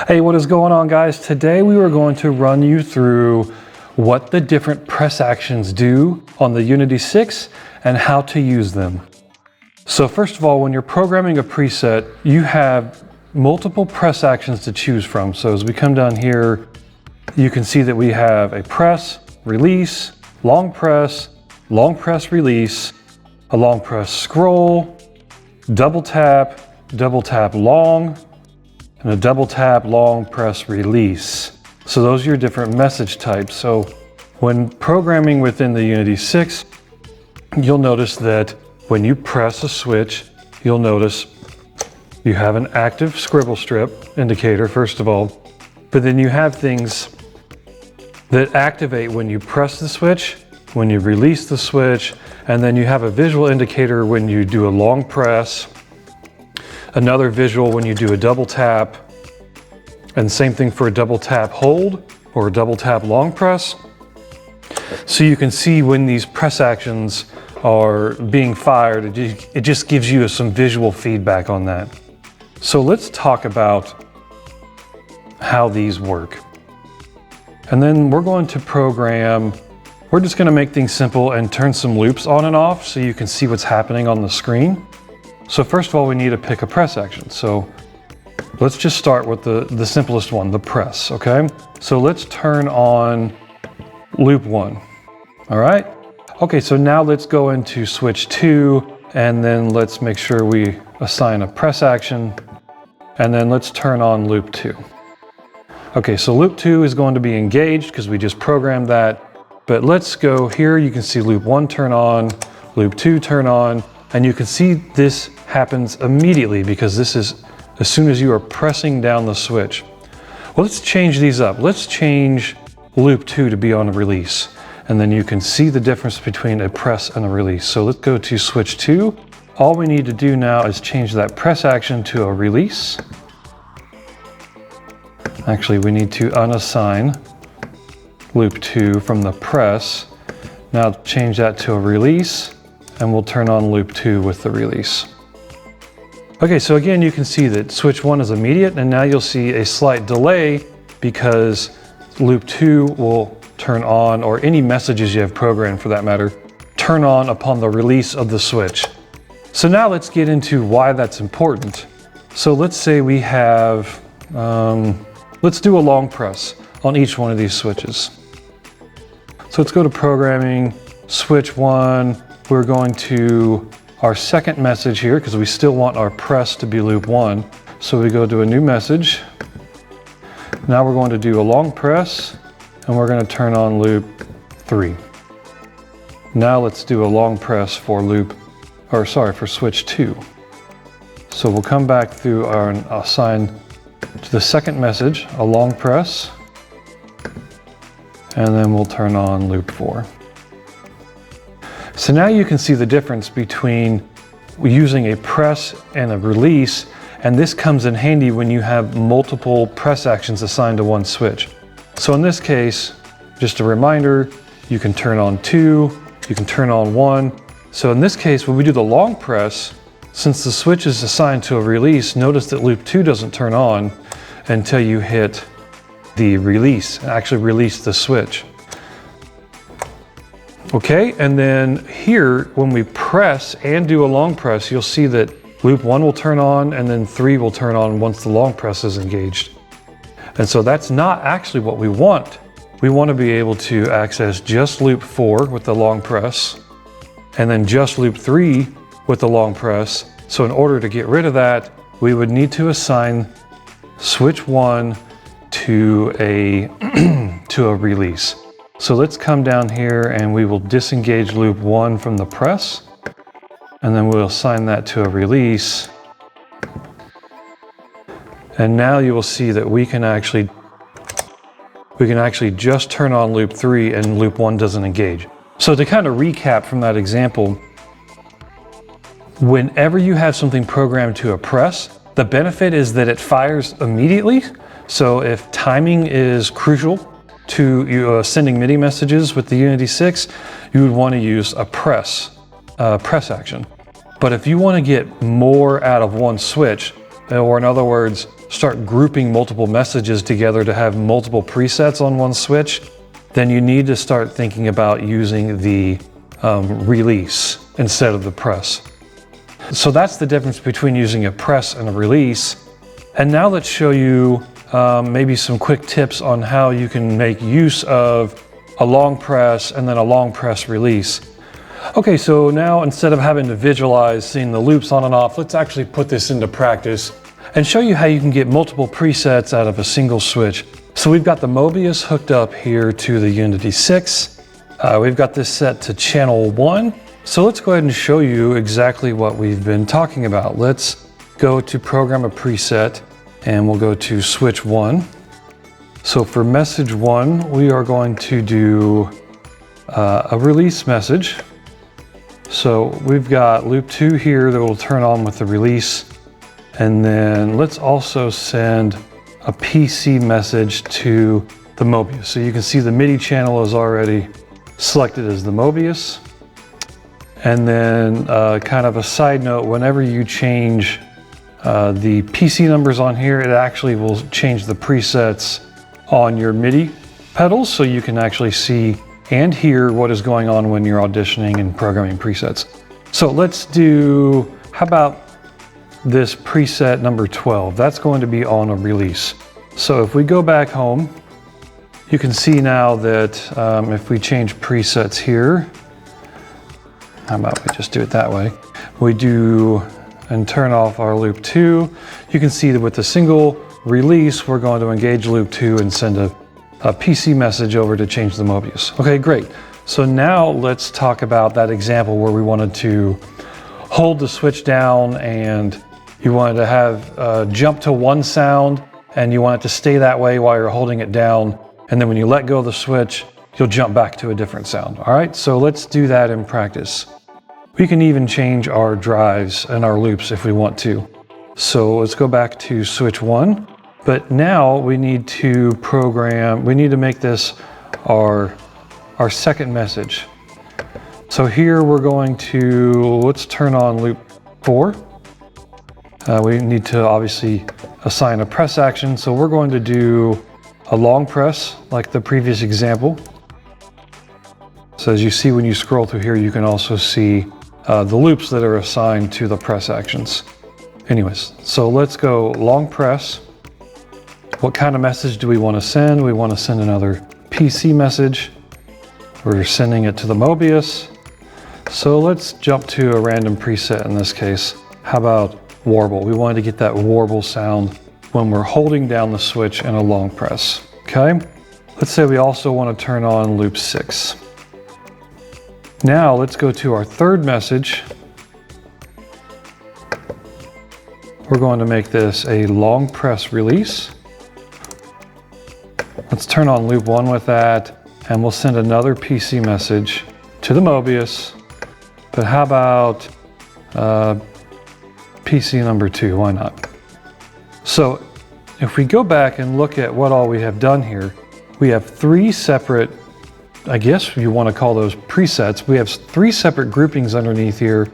Hey, what is going on, guys? Today we are going to run you through what the different press actions do on the Unity 6 and how to use them. So first of all, when you're programming a preset, you have multiple press actions to choose from. So as we come down here, you can see that we have a press, release, long press, release, a long press scroll, double tap long, and a double tap long press release. So those are your different message types. So when programming within the Unity 6, you'll notice that when you press a switch, you'll notice you have an active scribble strip indicator, first of all, but then you have things that activate when you press the switch, when you release the switch, and then you have a visual indicator when you do a long press, another visual when you do a double tap, and same thing for a double tap hold or a double tap long press. So you can see when these press actions are being fired, it just gives you some visual feedback on that. So let's talk about how these work. And then we're going to program, we're just going to make things simple and turn some loops on and off so you can see what's happening on the screen. So first of all, we need to pick a press action. So let's just start with the simplest one, the press, okay? So let's turn on loop 1, all right? Okay, so now let's go into switch 2, and then let's make sure we assign a press action, and then let's turn on loop 2. Okay, so loop 2 is going to be engaged because we just programmed that, but let's go here. You can see loop 1 turn on, loop 2 turn on, and you can see this happens immediately because this is as soon as you are pressing down the switch. Well, let's change these up. Let's change loop 2 to be on a release, and then you can see the difference between a press and a release. So let's go to switch 2. All we need to do now is change that press action to a release. Actually, we need to unassign loop 2 from the press. Now change that to a release, and we'll turn on loop 2 with the release. Okay, so again, you can see that switch 1 is immediate, and now you'll see a slight delay because loop 2 will turn on, or any messages you have programmed for that matter, turn on upon the release of the switch. So now let's get into why that's important. So let's say we have, let's do a long press on each one of these switches. So let's go to programming, switch 1, we're going to our second message here because we still want our press to be loop 1. So we go to a new message. Now we're going to do a long press, and we're going to turn on loop 3. Now let's do a long press for for switch 2. So we'll come back through our assign to the second message, a long press, and then we'll turn on loop 4. So now you can see the difference between using a press and a release, and this comes in handy when you have multiple press actions assigned to one switch. So in this case, just a reminder, you can turn on 2, you can turn on 1. So in this case, when we do the long press, since the switch is assigned to a release, notice that loop 2 doesn't turn on until you hit the release, actually release the switch. Okay, and then here, when we press and do a long press, you'll see that loop 1 will turn on, and then 3 will turn on once the long press is engaged. And so that's not actually what we want. We want to be able to access just loop 4 with the long press, and then just loop 3 with the long press. So in order to get rid of that, we would need to assign switch 1 to a, to a release. So let's come down here and we will disengage loop 1 from the press, and then we'll assign that to a release. And now you will see that we can actually just turn on loop 3 and loop 1 doesn't engage. So to kind of recap from that example, whenever you have something programmed to a press, the benefit is that it fires immediately. So if timing is crucial to you sending MIDI messages with the Unity 6, you would want to use a press action. But if you want to get more out of one switch, or in other words, start grouping multiple messages together to have multiple presets on one switch, then you need to start thinking about using the release instead of the press. So that's the difference between using a press and a release. And now let's show you maybe some quick tips on how you can make use of a long press and then a long press release. Okay, so now instead of having to visualize seeing the loops on and off, let's actually put this into practice and show you how you can get multiple presets out of a single switch. So we've got the Mobius hooked up here to the Unity6. We've got this set to channel 1. So let's go ahead and show you exactly what we've been talking about. Let's go to program a preset and we'll go to switch 1. So for message 1, we are going to do a release message. So we've got loop 2 here that will turn on with the release. And then let's also send a PC message to the Mobius. So you can see the MIDI channel is already selected as the Mobius. And then kind of a side note, whenever you change the PC numbers on here, it actually will change the presets on your MIDI pedals so you can actually see and hear what is going on when you're auditioning and programming presets. So let's do, how about this preset number 12? That's going to be on a release. So if we go back home, you can see now that if we change presets here, how about we just do it that way? We do and turn off our loop 2. You can see that with the single release, we're going to engage loop 2 and send a PC message over to change the Mobius. Okay, great. So now let's talk about that example where we wanted to hold the switch down and you wanted to have jump to one sound and you want it to stay that way while you're holding it down. And then when you let go of the switch, you'll jump back to a different sound. All right, so let's do that in practice. We can even change our drives and our loops if we want to. So let's go back to switch 1. But now we need to make this our second message. So here we're going to, let's turn on loop 4. We need to obviously assign a press action. So we're going to do a long press like the previous example. So as you see when you scroll through here, you can also see the loops that are assigned to the press actions. Anyways, so let's go long press. What kind of message do we want to send? We want to send another PC message. We're sending it to the Mobius. So let's jump to a random preset in this case. How about warble? We wanted to get that warble sound when we're holding down the switch in a long press. Okay? Let's say we also want to turn on loop 6. Now let's go to our third message. We're going to make this a long press release. Let's turn on loop 1 with that, and we'll send another PC message to the Mobius. But how about PC number 2? Why not? So if we go back and look at what all we have done here, we have 3 separate, I guess you want to call those presets. We have 3 separate groupings underneath here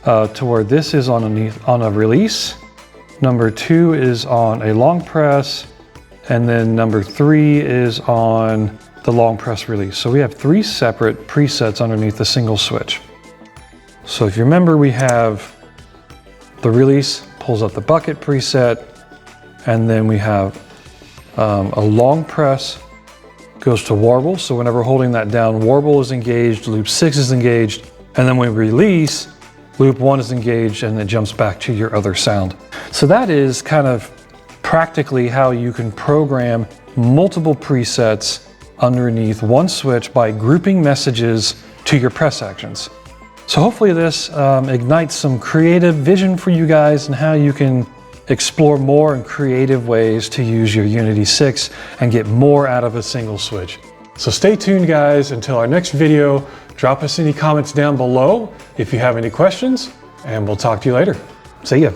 to where this is on a release, number 2 is on a long press, and then number 3 is on the long press release. So we have 3 separate presets underneath a single switch. So if you remember, we have the release pulls up the bucket preset, and then we have a long press goes to warble. So whenever holding that down, warble is engaged, loop 6 is engaged, and then when we release, loop 1 is engaged and it jumps back to your other sound. So that is kind of practically how you can program multiple presets underneath one switch by grouping messages to your press actions. So hopefully this ignites some creative vision for you guys and how you can explore more and creative ways to use your Unity 6 and get more out of a single switch. So stay tuned, guys, until our next video. Drop us any comments down below if you have any questions, and we'll talk to you later. See ya.